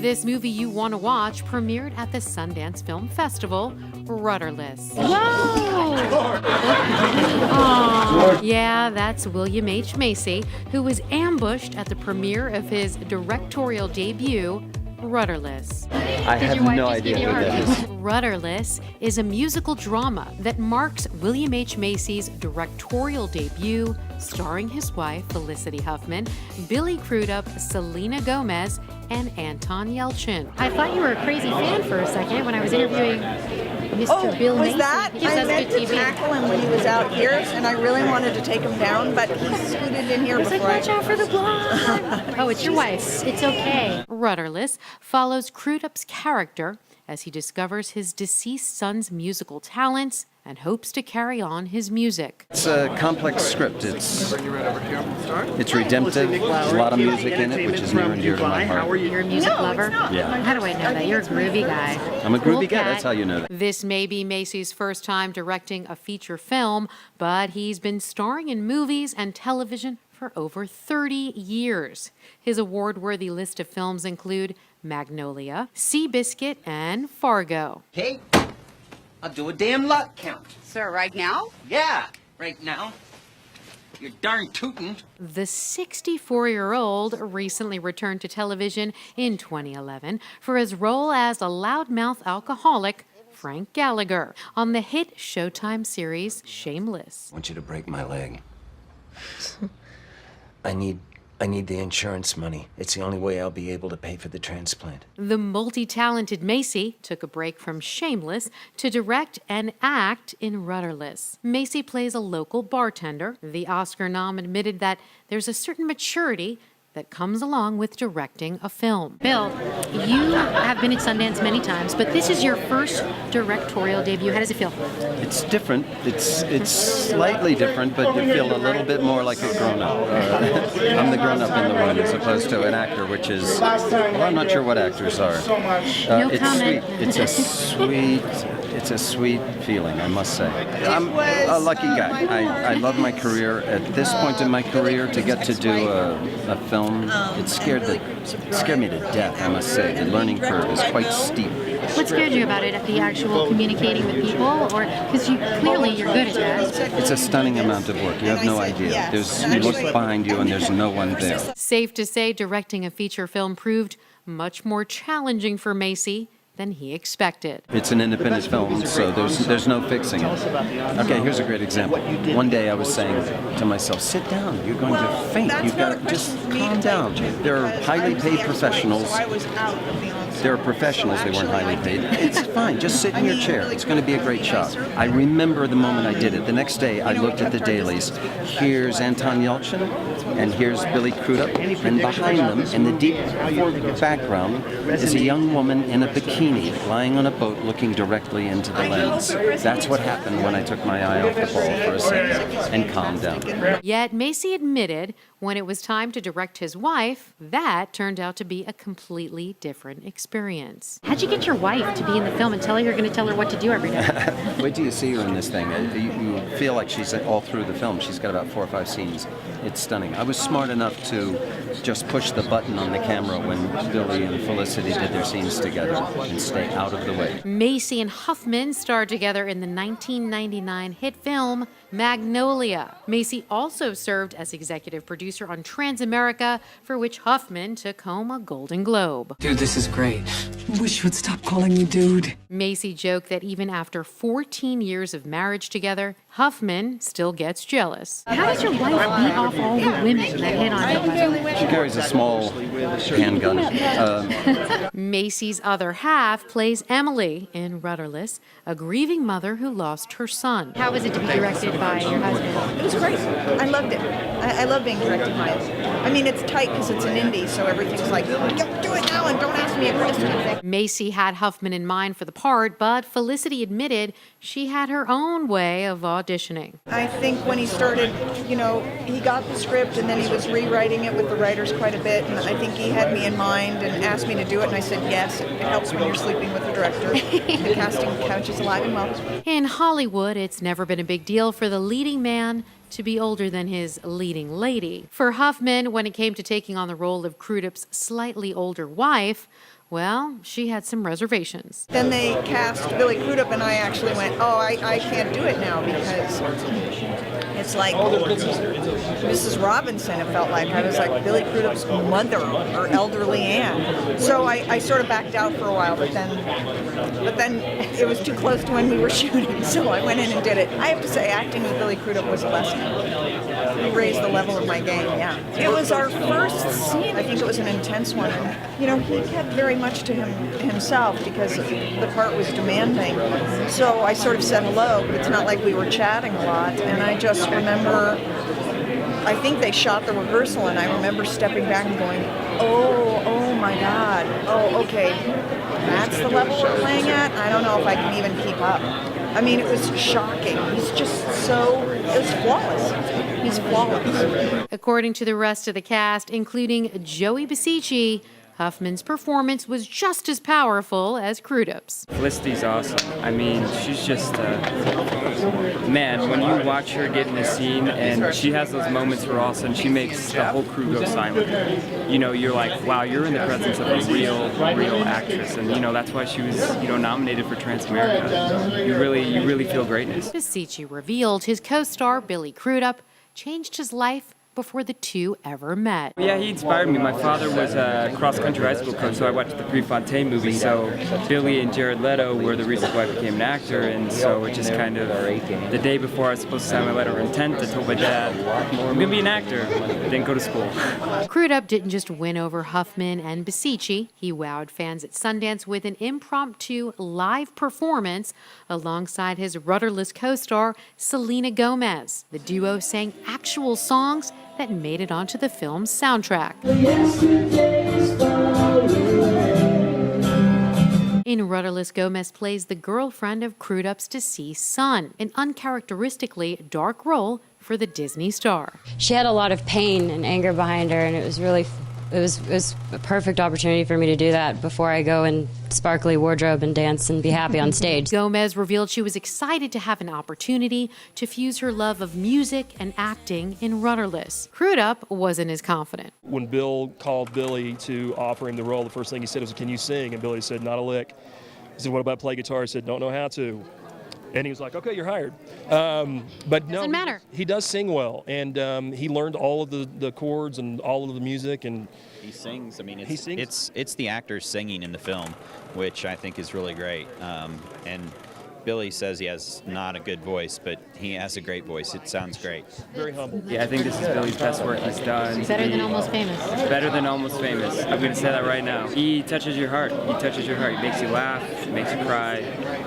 This movie you want to watch premiered at the Sundance Film Festival, Rudderless. Whoa! Yeah, that's William H. Macy, who was ambushed at the premiere of his directorial debut, Rudderless. I have no idea who that is. Rudderless is a musical drama that marks William H. Macy's directorial debut, starring his wife, Felicity Huffman, Billy Crudup, Selena Gomez, and Anton Yelchin. I thought you were a crazy fan for a second when I was interviewing Mr. Bill Macy. That? He I says meant good to TV. tackle him when he was out here, and I really wanted to take him down, but he scooted in here I was like, before watch out for the blonde. Oh, it's your wife. It's okay. Rudderless follows Crudup's character as he discovers his deceased son's musical talents and hopes to carry on his music. It's a complex script. It's redemptive. There's a lot of music in it, which is near and dear to my heart. You're a music lover? Yeah. How do I know that? You're a groovy guy. I'm a Cool groovy guy. cat. That's how you know that. This may be Macy's first time directing a feature film, but he's been starring in movies and television for over 30 years. His award-worthy list of films include Magnolia, Seabiscuit, and Fargo. Okay, I'll do a damn lot count. Sir, right now? Yeah, right now. You're darn tootin'. The 64-year-old recently returned to television in 2011 for his role as a loudmouth alcoholic, Frank Gallagher, on the hit Showtime series Shameless. I want you to break my leg. I need the insurance money. It's the only way I'll be able to pay for the transplant. The multi-talented Macy took a break from Shameless to direct and act in Rudderless. Macy plays a local bartender. The Oscar nom admitted that there's a certain maturity that comes along with directing a film. Bill, you have been at Sundance many times, but this is your first directorial debut. How does it feel? It's different. It's slightly different, but you feel a little bit more like a grown-up. I'm the grown-up in the room as opposed to an actor, which is, well, I'm not sure what actors are. No it's comment. sweet. It's a sweet feeling, I must say. I'm a lucky guy. I love my career. At this point in my career, to get to do a film, it scared me to death, I must say. The learning curve is quite steep. What scared you about it? The actual communicating with people? Or because clearly you're good at that. It's a stunning amount of work. You have no idea. You look behind you and there's no one there. Safe to say, directing a feature film proved much more challenging for Macy than he expected. It's an independent film, so there's no fixing it. Okay, here's a great example. One day I was saying to myself, sit down, you're going to faint. You've got to just calm down. There are highly paid professionals. There are professionals, they weren't highly paid. It's fine, just sit in your chair. It's going to be a great shot. I remember the moment I did it. The next day I looked at the dailies. Here's Anton Yelchin, and here's Billy Crudup, and behind them, in the deep background, is a young woman in a bikini lying on a boat looking directly into the lens. That's what happened when I took my eye off the ball for a second and calmed down. Yet Macy admitted when it was time to direct his wife, that turned out to be a completely different experience. How'd you get your wife to be in the film and tell her you're going to tell her what to do every day? Wait till you see her in this thing. You feel like she's all through the film. She's got about 4 or 5 scenes. It's stunning. I was smart enough to just push the button on the camera when Billy and Felicity did their scenes together and stay out of the way. Macy and Huffman starred together in the 1999 hit film Magnolia. Macy also served as executive producer on Transamerica, for which Huffman took home a Golden Globe. Dude, this is great. Wish you would stop calling me dude. Macy joked that even after 14 years of marriage together, Huffman still gets jealous. How does your wife beat off all the women that hit on you? She carries a small handgun. Macy's other half plays Emily in Rudderless, a grieving mother who lost her son. How was it to be directed by your husband? It was great. I loved it. I love being directed by it. I mean, it's tight because it's an indie, so everything's like, do it now and don't ask me a question. Macy had Huffman in mind for the part, but Felicity admitted she had her own way of auditioning. I think when he started, he got the script and then he was rewriting it with the writers quite a bit, and I think he had me in mind and asked me to do it, and I said yes. It helps when you're sleeping with the director. The casting couch is alive and well. In Hollywood, it's never been a big deal for the leading man to be older than his leading lady. For Huffman, when it came to taking on the role of Crudup's slightly older wife, well, she had some reservations. Then they cast Billy Crudup, and I actually went, oh, I can't do it now because it's like Mrs. Robinson, it felt like. I was like Billy Crudup's mother or elderly Anne. So I sort of backed out for a while, but then it was too close to when we were shooting, so I went in and did it. I have to say, acting with Billy Crudup was a lesson. It raised the level of my game, yeah. It was our first scene. I think it was an intense one. And, you know, he kept very much to himself because the part was demanding. So I sort of said hello, but it's not like we were chatting a lot. And I just remember, I think they shot the rehearsal, and I remember stepping back and going, oh my God, oh, okay, that's the level we're playing at? I don't know if I can even keep up. I mean, it was shocking. He's just it was flawless. He's flawless. According to the rest of the cast, including Joey Bicicchi, Huffman's performance was just as powerful as Crudup's. Felicity's awesome. I mean, she's just, man, when you watch her get in a scene and she has those moments where all of a sudden she makes the whole crew go silent. You know, you're like, wow, you're in the presence of a real actress. And, you know, that's why she was, you know, nominated for Transamerica. You really feel greatness. Bicicchi revealed his co-star, Billy Crudup, changed his life before the two ever met. Yeah, he inspired me. My father was a cross-country high school coach, so I watched the Prefontaine movie. So Billy and Jared Leto were the reason why I became an actor, and so it just kind of, the day before I was supposed to sign my letter of intent, I told my dad, I'm going to be an actor. I didn't go to school. Crudup didn't just win over Huffman and Bicicchi. He wowed fans at Sundance with an impromptu live performance alongside his Rudderless co-star, Selena Gomez. The duo sang actual songs that made it onto the film's soundtrack. In Rudderless, Gomez plays the girlfriend of Crudup's deceased son, an uncharacteristically dark role for the Disney star. She had a lot of pain and anger behind her, and it was a perfect opportunity for me to do that before I go in sparkly wardrobe and dance and be happy on stage. Gomez revealed she was excited to have an opportunity to fuse her love of music and acting in Rudderless. Crudup wasn't as confident. When Bill called Billy to offer him the role, the first thing he said was, "Can you sing?" And Billy said, "Not a lick." He said, "What about play guitar?" He said, "Don't know how to." And he was like, "Okay, you're hired." But no, Doesn't matter. He does sing well, and he learned all of the chords and all of the music, and he sings. I mean, he sings. It's the actors singing in the film, which I think is really great. And Billy says he has not a good voice, but he has a great voice. It sounds great. Very humble. Yeah, I think this is Billy's best work he's done. Better than Almost Famous. Better than Almost Famous. I'm going to say that right now. He touches your heart. He touches your heart. He makes you laugh, makes you cry,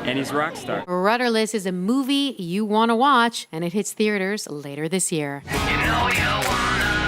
and he's a rock star. Rudderless is a movie you want to watch, and it hits theaters later this year. You know you wanna